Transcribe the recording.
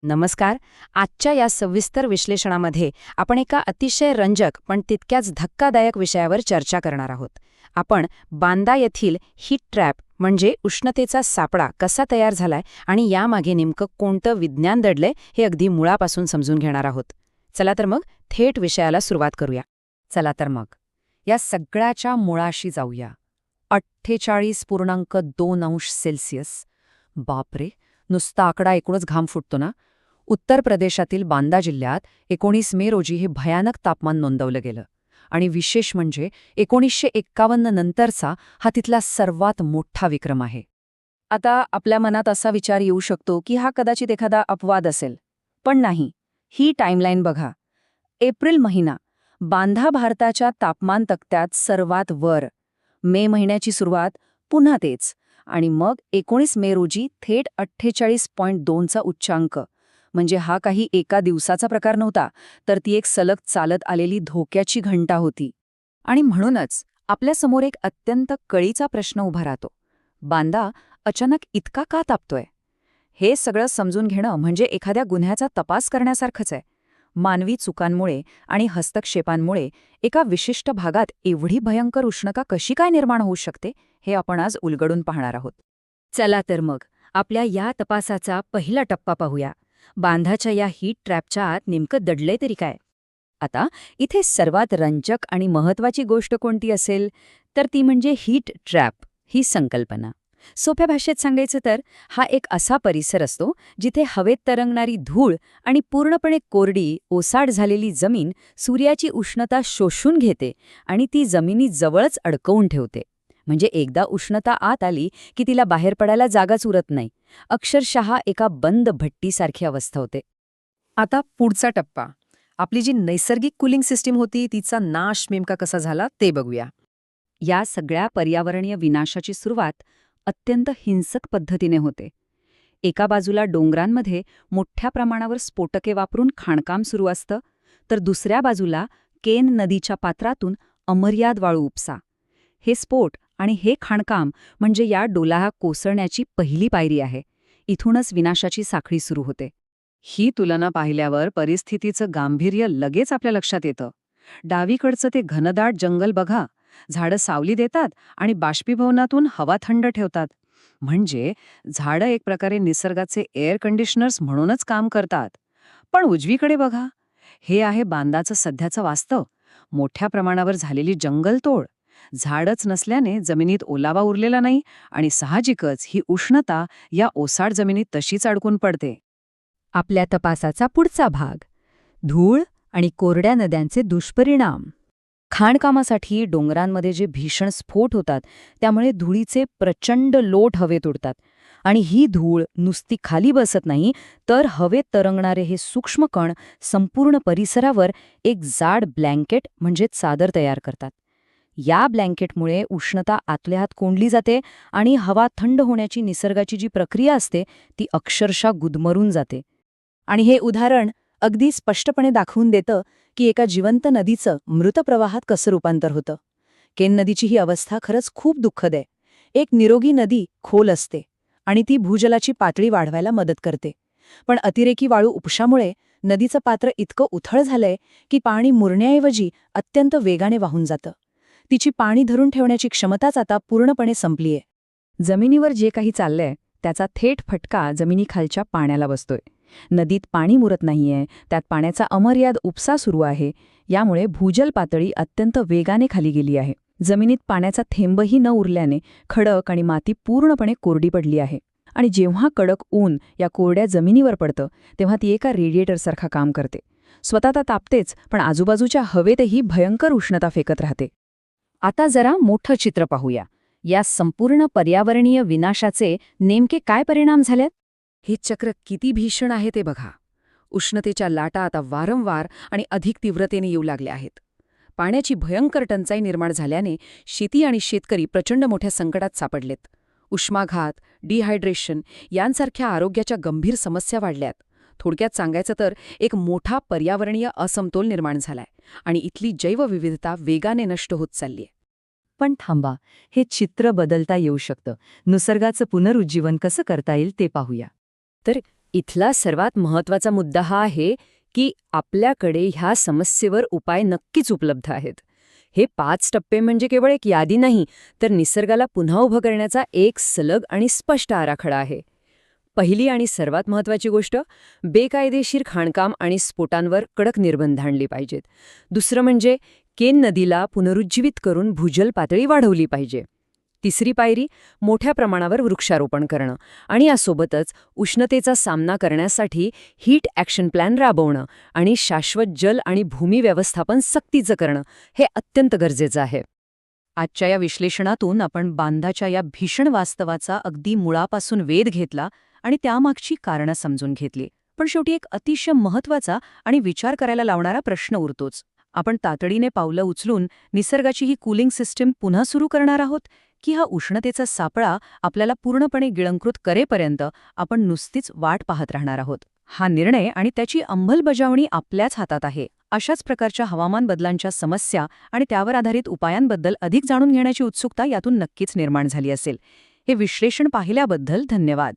नमस्कार. आजच्या या सविस्तर विश्लेषणामध्ये आपण एका अतिशय रंजक पण तितक्याच धक्कादायक विषयावर चर्चा करणार आहोत. आपण बांदा येथील हीट ट्रॅप म्हणजे उष्णतेचा सापळा कसा तयार झालाय आणि यामागे नेमकं कोणतं विज्ञान दडलंय हे अगदी मुळापासून समजून घेणार आहोत. चला तर मग थेट विषयाला सुरुवात करूया. चला तर मग या सगळ्याच्या मुळाशी जाऊया. 48.2°C. बापरे, नुसता आकडा ऐकूनच घाम फुटतो ना. उत्तर प्रदेशातील बांदा जिल्ह्यात 19 मे रोजी हे भयानक तापमान नोंदवलं गेलं. आणि विशेष म्हणजे 1951 नंतरचा हा तिथला सर्वात मोठा विक्रम आहे. आता आपल्या मनात असा विचार येऊ शकतो की हा कदाचित एखादा अपवाद असेल, पण नाही. ही टाईमलाईन बघा. एप्रिल महिना, बांदा भारताच्या तापमान तक्त्यात सर्वात वर. मे महिन्याची सुरुवात, पुन्हा तेच. आणि मग 19 मे रोजी थेट 48.2चा उच्चांक. म्हणजे हा काही एका दिवसाचा प्रकार नव्हता, तर ती एक सलग चालत आलेली धोक्याची घंटा होती. आणि म्हणूनच आपल्यासमोर एक अत्यंत कळीचा प्रश्न उभा राहतो. बांदा अचानक इतका का तापतोय? हे सगळं समजून घेणं म्हणजे एखाद्या गुन्ह्याचा तपास करण्यासारखंच आहे. मानवी चुकांमुळे आणि हस्तक्षेपांमुळे एका विशिष्ट भागात एवढी भयंकर उष्णता कशी काय निर्माण होऊ शकते, हे आपण आज उलगडून पाहणार आहोत. चला तर मग आपल्या या तपासाचा पहिला टप्पा पाहूया. बांधाच्या या हीट ट्रॅपच्या आत नेमकं दडलंय तरी काय? आता इथे सर्वात रंजक आणि महत्वाची गोष्ट कोणती असेल, तर ती म्हणजे हीट ट्रॅप ही संकल्पना. सोप्या भाषेत सांगायचं तर हा एक असा परिसर असतो जिथे हवेत तरंगणारी धूळ आणि पूर्णपणे कोरडी, ओसाड झालेली जमीन सूर्याची उष्णता शोषून घेते आणि ती जमिनीजवळच अडकवून ठेवते. म्हणजे एकदा उष्णता आत आली की तिला बाहेर पडायला जागाच उरत नाही. अक्षरशः एका बंद भट्टीसारखी अवस्था होते. आता पुढचा टप्पा, आपली जी नैसर्गिक कूलिंग सिस्टीम होती तिचा नाश नेमका कसा झाला ते बघूया. या सगळ्या पर्यावरणीय विनाशाची सुरुवात अत्यंत हिंसक पद्धतीने होते. एका बाजूला डोंगरांमध्ये मोठ्या प्रमाणावर स्फोटके वापरून खाणकाम सुरू असतं, तर दुसऱ्या बाजूला केन नदीच्या पात्रातून अमर्याद वाळू उपसा. हे स्फोट आणि हे खाणकाम म्हणजे या डोलाहा कोसळण्याची पहिली पायरी आहे. इथूनच विनाशाची साखळी सुरू होते. ही तुलना पाहिल्यावर परिस्थितीचं गांभीर्य लगेच आपल्या लक्षात येतं. डावीकडचं ते घनदाट जंगल बघा, झाडं सावली देतात आणि बाष्पीभवनातून हवा थंड ठेवतात. म्हणजे झाडं एक प्रकारे निसर्गाचे एअर कंडिशनर्स म्हणूनच काम करतात. पण उजवीकडे बघा, हे आहे बांदाचं सध्याचं वास्तव. मोठ्या प्रमाणावर झालेली जंगलतोड. झाडच नसल्याने जमिनीत ओलावा उरलेला नाही आणि साहजिकच ही उष्णता या ओसाड जमिनीत तशीच अडकून पडते. आपल्या तपासाचा पुढचा भाग, धूळ आणि कोरड्या नद्यांचे दुष्परिणाम. खाणकामासाठी डोंगरांमध्ये जे भीषण स्फोट होतात त्यामुळे धुळीचे प्रचंड लोट हवेत उडतात. आणि ही धूळ नुसती खाली बसत नाही, तर हवेत तरंगणारे हे सूक्ष्म कण संपूर्ण परिसरावर एक जाड ब्लँकेट म्हणजे चादर तयार करतात. या ब्लँकेटमुळे उष्णता आतल्या आत कोंडली जाते आणि हवा थंड होण्याची निसर्गाची जी प्रक्रिया असते ती अक्षरशः गुदमरून जाते. आणि हे उदाहरण अगदी स्पष्टपणे दाखवून देतं की एका जिवंत नदीचं मृत प्रवाहात कसं रूपांतर होतं. केन नदीची ही अवस्था खरंच खूप दुःखद आहे. एक निरोगी नदी खोल असते आणि ती भूजलाची पातळी वाढवायला मदत करते. पण अतिरेकी वाळू उपशामुळे नदीचं पात्र इतकं उथळ झालंय की पाणी मुरण्याऐवजी अत्यंत वेगाने वाहून जातं. तिची पाणी धरून ठेवण्याची क्षमताच आता पूर्णपणे संपलीये. जमिनीवर जे काही चाललंय त्याचा थेट फटका जमिनीखालच्या पाण्याला बसतोय. नदीत पाणी मुरत नाहीये, त्यात पाण्याचा अमर्याद उपसा सुरू आहे. यामुळे भूजल पातळी अत्यंत वेगाने खाली गेली आहे. जमिनीत पाण्याचा थेंबही न उरल्याने खडक आणि माती पूर्णपणे कोरडी पडली आहे. आणि जेव्हा कडक ऊन या कोरड्या जमिनीवर पडतं तेव्हा ती एका रेडिएटरसारखा काम करते. स्वतः तापतेच, पण आजूबाजूच्या हवेतही भयंकर उष्णता फेकत राहते. आता जरा मोठं चित्र पाहूया. या संपूर्ण पर्यावरणीय विनाशाचे नेमके काय परिणाम झालेत? हे चक्र किती भीषण आहे ते बघा. उष्णतेच्या लाटा आता वारंवार आणि अधिक तीव्रतेने येऊ लागल्या आहेत. पाण्याची भयंकर टंचाई निर्माण झाल्याने शेती आणि शेतकरी प्रचंड मोठ्या संकटात सापडलेत. उष्माघात, डिहायड्रेशन यांसारख्या आरोग्याच्या गंभीर समस्या वाढल्यात. थोडक्यात सांगायचं तर एक मोठा पर्यावरणीय असमतोल निर्माण झालाय आणि इथली जैवविविधता वेगाने नष्ट होत चाललीय. पण थांबा, हे चित्र बदलता येऊ शकतं. निसर्गाचं पुनरुज्जीवन कसं करता येईल ते पाहूया. तर इथला सर्वात महत्त्वाचा मुद्दा हा आहे की आपल्याकडे ह्या समस्येवर उपाय नक्कीच उपलब्ध आहेत. हे 5 टप्पे म्हणजे केवळ एक यादी नाही, तर निसर्गाला पुन्हा उभं करण्याचा एक सलग आणि स्पष्ट आराखडा आहे. पहिली आणि सर्वात महत्त्वाची गोष्ट, बेकायदेशीर खाणकाम आणि स्फोटांवर कडक निर्बंध आणली पाहिजेत. दुसरं म्हणजे केन नदीला पुनरुज्जीवित करून भूजल पातळी वाढवली पाहिजे. तिसरी पायरी, मोठ्या प्रमाणावर वृक्षारोपण करणं आणि यासोबतच उष्णतेचा सामना करण्यासाठी हीट ॲक्शन प्लॅन राबवणं आणि शाश्वत जल आणि भूमी व्यवस्थापन सक्तीचं करणं हे अत्यंत गरजेचं आहे. आजच्या या विश्लेषणातून आपण बांधाच्या या भीषण वास्तवाचा अगदी मुळापासून वेध घेतला आणि त्यामागची कारणं समजून घेतली. पण शेवटी एक अतिशय महत्त्वाचा आणि विचार करायला लावणारा प्रश्न उरतोच. आपण तातडीने पावलं उचलून निसर्गाची ही कूलिंग सिस्टीम पुन्हा सुरू करणार आहोत, की हा उष्णतेचा सापळा आपल्याला पूर्णपणे गिळंकृत करेपर्यंत आपण नुसतीच वाट पाहत राहणार आहोत? हा निर्णय आणि त्याची अंमलबजावणी आपल्याच हातात आहे. अशाच प्रकारच्या हवामान बदलांच्या समस्या आणि त्यावर आधारित उपायांबद्दल अधिक जाणून घेण्याची उत्सुकता यातून नक्कीच निर्माण झाली असेल. हे विश्लेषण पाहिल्याबद्दल धन्यवाद.